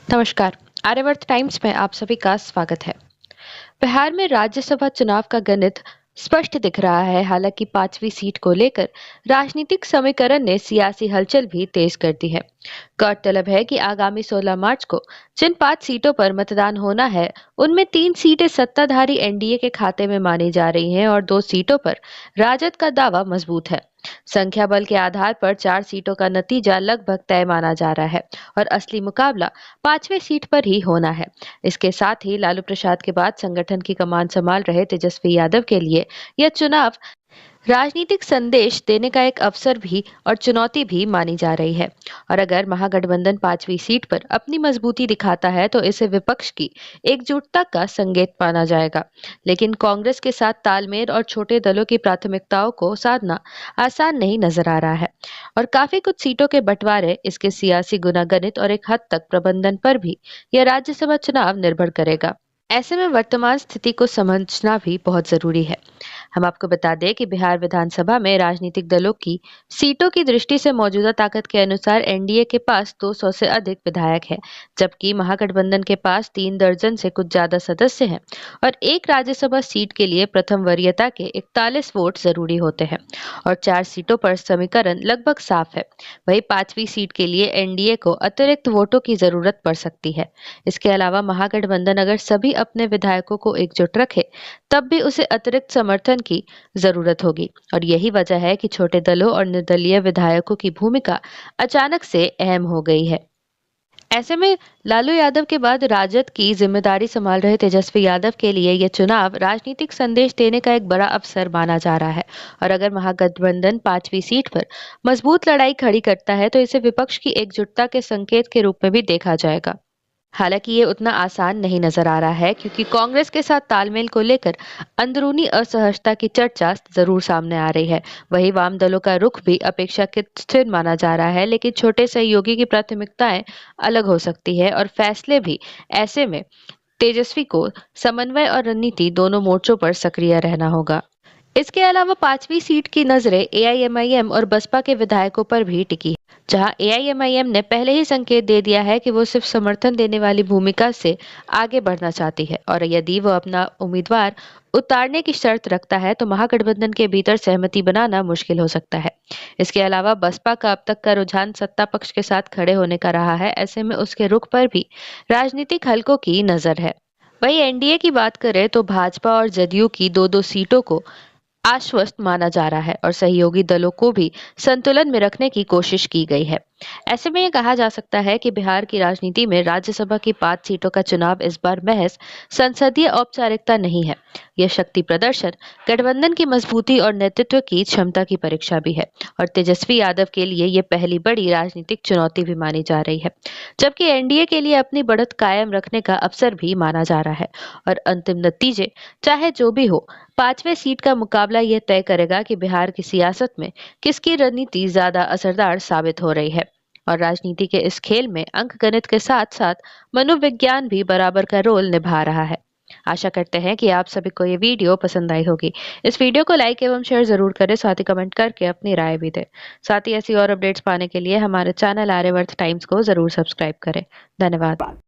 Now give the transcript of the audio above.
नमस्कार। आर्यवर्त टाइम्स में आप सभी का स्वागत है। बिहार में राज्यसभा चुनाव का गणित स्पष्ट दिख रहा है। हालांकि पांचवी सीट को लेकर राजनीतिक समीकरण ने सियासी हलचल भी तेज कर दी है। गौरतलब है कि आगामी 16 मार्च को जिन 5 सीटों पर मतदान होना है, उनमें 3 सीटें सत्ताधारी एनडीए के खाते में मानी जा रही हैं और 2 सीटों पर राजद का दावा मजबूत है। संख्या बल के आधार पर 4 सीटों का नतीजा लगभग तय माना जा रहा है और असली मुकाबला 5वें सीट पर ही होना है। इसके साथ ही लालू प्रसाद के बाद संगठन की कमान संभाल रहे तेजस्वी यादव के लिए यह चुनाव राजनीतिक संदेश देने का एक अवसर भी और चुनौती भी मानी जा रही है। और अगर महागठबंधन 5वीं सीट पर अपनी मजबूती दिखाता है तो इसे विपक्ष की एकजुटता का संकेत माना जाएगा। लेकिन कांग्रेस के साथ तालमेल और छोटे दलों की प्राथमिकताओं को साधना आसान नहीं नजर आ रहा है और काफी कुछ सीटों के बंटवारे इसके सियासी गुनागणित और एक हद तक प्रबंधन पर भी यह राज्यसभा चुनाव निर्भर करेगा। ऐसे में वर्तमान स्थिति को समझना भी बहुत जरूरी है। हम आपको बता दें कि बिहार विधानसभा में राजनीतिक दलों की सीटों की दृष्टि से मौजूदा ताकत के अनुसार एनडीए के पास 200 से अधिक विधायक हैं, जबकि महागठबंधन के पास 3 दर्जन से कुछ ज्यादा सदस्य हैं और एक राज्यसभा सीट के लिए प्रथम वरीयता के 41 वोट जरूरी होते हैं और 4 सीटों पर समीकरण लगभग साफ है। वही 5वीं सीट के लिए एनडीए को अतिरिक्त वोटों की जरूरत पड़ सकती है। इसके अलावा महागठबंधन अगर सभी अपने विधायकों को एकजुट रखे तब भी उसे अतिरिक्त समर्थन की जरूरत होगी और यही वजह है कि छोटे दलों और निर्दलीय विधायकों की भूमिका अचानक से अहम हो गई है। ऐसे में लालू यादव के बाद राजद की जिम्मेदारी संभाल रहे तेजस्वी यादव के लिए यह चुनाव राजनीतिक संदेश देने का एक बड़ा अवसर माना जा रहा है और अगर महागठबंधन 5वीं सीट पर मजबूत लड़ाई खड़ी करता है तो इसे विपक्ष की एकजुटता के संकेत के रूप में भी देखा जाएगा। हालांकि ये उतना आसान नहीं नजर आ रहा है क्योंकि कांग्रेस के साथ तालमेल को लेकर अंदरूनी असहजता की चर्चा जरूर सामने आ रही है। वहीं वाम दलों का रुख भी अपेक्षाकृत स्थिर माना जा रहा है, लेकिन छोटे सहयोगी की प्राथमिकताएं अलग हो सकती है और फैसले भी ऐसे में तेजस्वी को समन्वय और रणनीति दोनों मोर्चों पर सक्रिय रहना होगा। इसके अलावा 5वीं सीट की नजरें एआईएमआईएम और बसपा के विधायकों पर भी टिकी है, जहां एआईएमआईएम ने पहले ही संकेत दे दिया है कि वो सिर्फ समर्थन देने वाली भूमिका से आगे बढ़ना चाहती है और यदि वो अपना उम्मीदवार उतारने की शर्त रखता है तो महागठबंधन के भीतर सहमति बनाना मुश्किल हो सकता है। इसके अलावा बसपा का अब तक का रुझान सत्ता पक्ष के साथ खड़े होने का रहा है। ऐसे में उसके रुख पर भी राजनीतिक हलकों की नजर है। वहीं एनडीए की बात करें तो भाजपा और जदयू की दो दो सीटों को आश्वस्त माना जा रहा है और सहयोगी दलों को भी संतुलन में रखने की कोशिश की गई है। ऐसे में यह कहा जा सकता है कि बिहार की राजनीति में राज्यसभा की 5 सीटों का चुनाव इस बार महज संसदीय औपचारिकता नहीं है। यह शक्ति प्रदर्शन, गठबंधन की मजबूती और नेतृत्व की क्षमता की परीक्षा भी है और तेजस्वी यादव के लिए यह पहली बड़ी राजनीतिक चुनौती भी मानी जा रही है, जबकि एनडीए के लिए अपनी बढ़त कायम रखने का अवसर भी माना जा रहा है। और अंतिम नतीजे चाहे जो भी हो, 5वें सीट का मुकाबला यह तय करेगा कि बिहार की सियासत में किसकी रणनीति ज्यादा असरदार साबित हो रही है। और राजनीति के इस खेल में अंक गणित के साथ साथ मनोविज्ञान भी बराबर का रोल निभा रहा है। आशा करते हैं कि आप सभी को ये वीडियो पसंद आई होगी। इस वीडियो को लाइक एवं शेयर जरूर करें, साथ ही कमेंट करके अपनी राय भी दें। साथ ही ऐसी और अपडेट्स पाने के लिए हमारे चैनल आर्यवर्त टाइम्स को जरूर सब्सक्राइब करें। धन्यवाद।